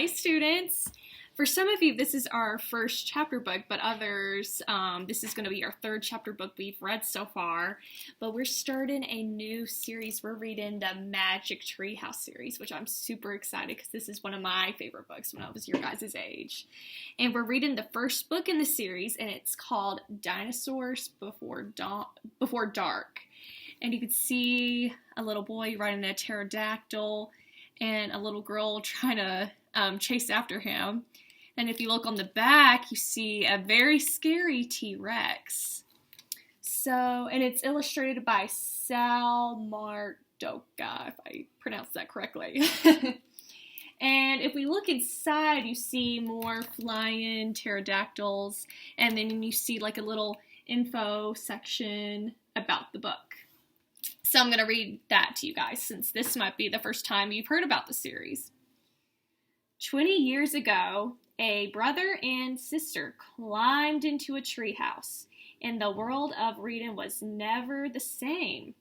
Hi, students. For some of you, this is our first chapter book, but others, this is going to be our third chapter book we've read so far. But we're starting a new series. We're reading the Magic Treehouse series, which I'm super excited because this is one of my favorite books when I was your guys' age. And we're reading the first book in the series, and it's called Dinosaurs Before Dark. And you can see a little boy riding a pterodactyl and a little girl trying to chase after him. And if you look on the back, you see a very scary T-Rex. And it's illustrated by Sal Mardoka, if I pronounced that correctly. And if we look inside, you see more flying pterodactyls, and then you see like a little info section about the book. So I'm going to read that to you guys, since this might be the first time you've heard about the series. 20 years ago, a brother and sister climbed into a treehouse, and the world of reading was never the same.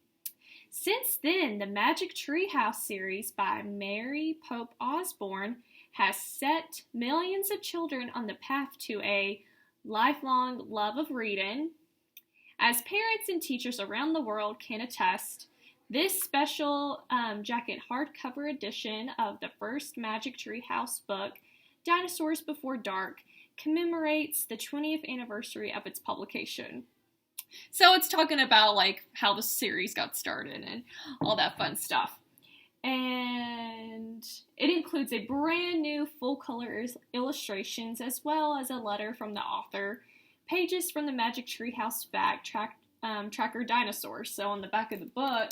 Since then, the Magic Treehouse series by Mary Pope Osborne has set millions of children on the path to a lifelong love of reading. As parents and teachers around the world can attest, this special jacket hardcover edition of the first Magic Treehouse book, Dinosaurs Before Dark, commemorates the 20th anniversary of its publication. So it's talking about like how the series got started and all that fun stuff. And it includes a brand new full-color illustrations as well as a letter from the author, pages from the Magic Treehouse fact tracker Dinosaurs. So on the back of the book,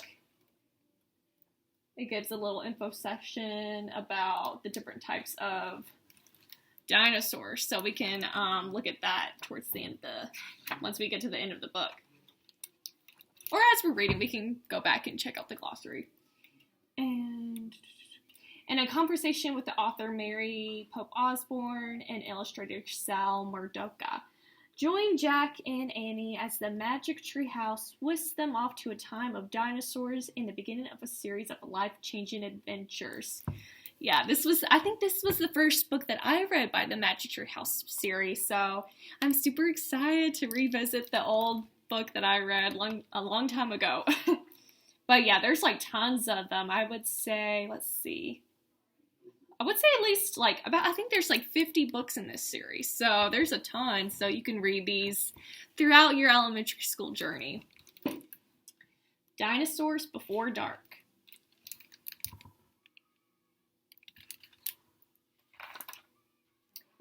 it gives a little info section about the different types of dinosaurs. So we can look at that towards the end of once we get to the end of the book. Or as we're reading, we can go back and check out the glossary. And in a conversation with the author Mary Pope Osborne and illustrator Sal Mardoka, join Jack and Annie as the Magic Treehouse whisks them off to a time of dinosaurs in the beginning of a series of life-changing adventures. Yeah, I think this was the first book that I read by the Magic Treehouse series, so I'm super excited to revisit the old book that I read a long time ago. But yeah, there's like tons of them. I would say, at least I think there's like 50 books in this series, so there's a ton, so you can read these throughout your elementary school journey. Dinosaurs Before Dark.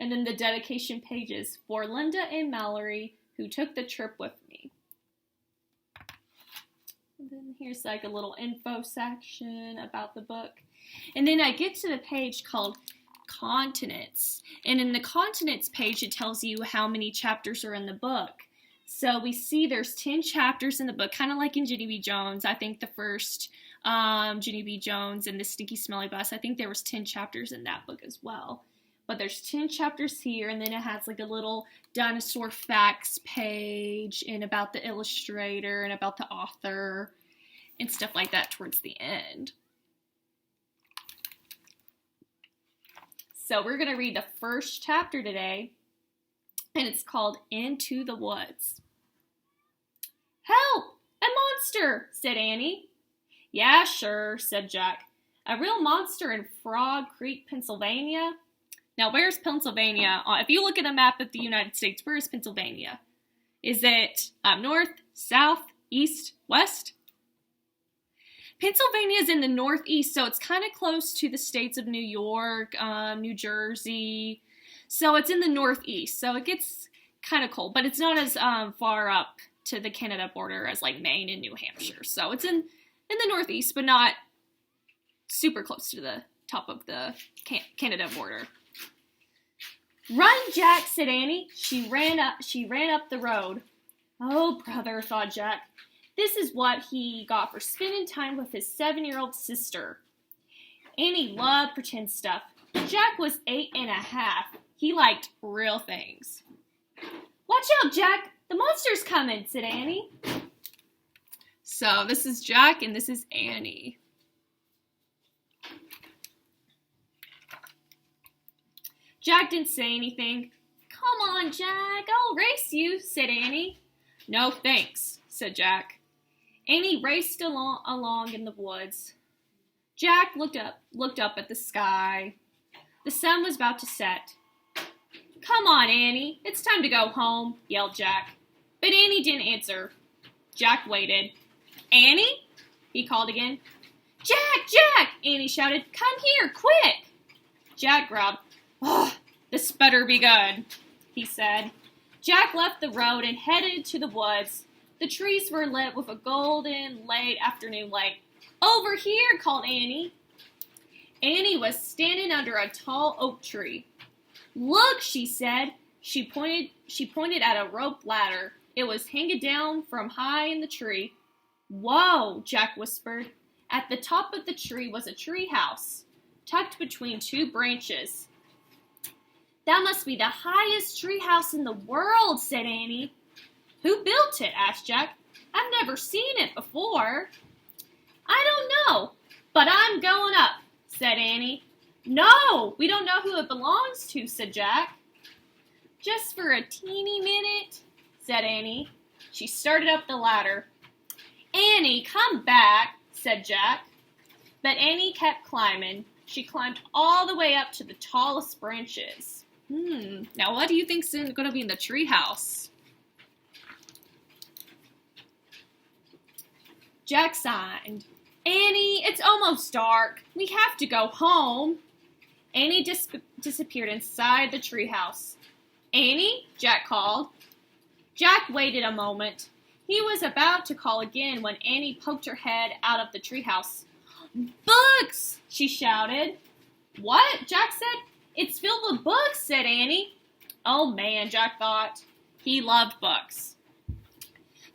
And then the dedication pages for Linda and Mallory, who took the trip with me. And then here's like a little info section about the book. And then I get to the page called Continents. And in the Continents page, it tells you how many chapters are in the book. So we see there's 10 chapters in the book, kind of like in Ginny B. Jones. I think the first Ginny B. Jones and the Stinky Smelly Bus, I think there was 10 chapters in that book as well. But there's 10 chapters here, and then it has like a little dinosaur facts page and about the illustrator and about the author and stuff like that towards the end. So we're going to read the first chapter today, and it's called Into the Woods. "Help! A monster!" said Annie. "Yeah, sure," said Jack. "A real monster in Frog Creek, Pennsylvania?" Now, where's Pennsylvania? If you look at a map of the United States, where is Pennsylvania? Is it north, south, east, west? Pennsylvania is in the northeast, so it's kind of close to the states of New York, New Jersey. So it's in the northeast, so it gets kind of cold, but it's not as far up to the Canada border as like Maine and New Hampshire. So it's in the northeast, but not super close to the top of the Canada border. "Run, Jack," said Annie. She ran up the road. "Oh, brother," thought Jack. This is what he got for spending time with his 7-year-old sister. Annie loved pretend stuff. Jack was 8 and a half. He liked real things. "Watch out, Jack. The monster's coming," said Annie. So this is Jack and this is Annie. Jack didn't say anything. Come on, Jack, I'll race you, said Annie. No, thanks, said Jack. Annie raced along in the woods. Jack looked up at the sky. The sun was about to set. Come on, Annie, it's time to go home, yelled Jack. But Annie didn't answer. Jack waited. Annie? He called again. Jack, Jack, Annie shouted. Come here, quick. Jack growled. Oh, this better be good, he said. Jack left the road and headed to the woods. The trees were lit with a golden late afternoon light. Over here, called Annie. Annie was standing under a tall oak tree. Look, she said. She pointed at a rope ladder. It was hanging down from high in the tree. Whoa, Jack whispered. At the top of the tree was a tree house, tucked between two branches. That must be the highest tree house in the world, said Annie. Who built it? Asked Jack. I've never seen it before. I don't know, but I'm going up, said Annie. No, we don't know who it belongs to, said Jack. Just for a teeny minute, said Annie. She started up the ladder. Annie, come back, said Jack. But Annie kept climbing. She climbed all the way up to the tallest branches. Now what do you think's going to be in the treehouse? Jack sighed. Annie, it's almost dark. We have to go home. Annie disappeared inside the treehouse. Annie, Jack called. Jack waited a moment. He was about to call again when Annie poked her head out of the treehouse. Books! She shouted. What? Jack said. It's filled with books, said Annie. Oh man, Jack thought. He loved books.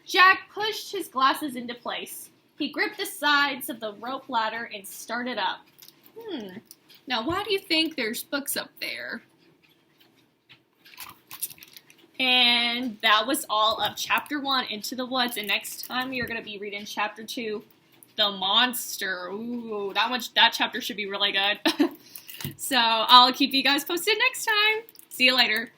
Jack pushed his glasses into place. He gripped the sides of the rope ladder and started up. Now why do you think there's books up there? And that was all of Chapter 1, Into the Woods. And next time you're going to be reading Chapter 2, The Monster. Ooh, that chapter should be really good. So I'll keep you guys posted next time. See you later.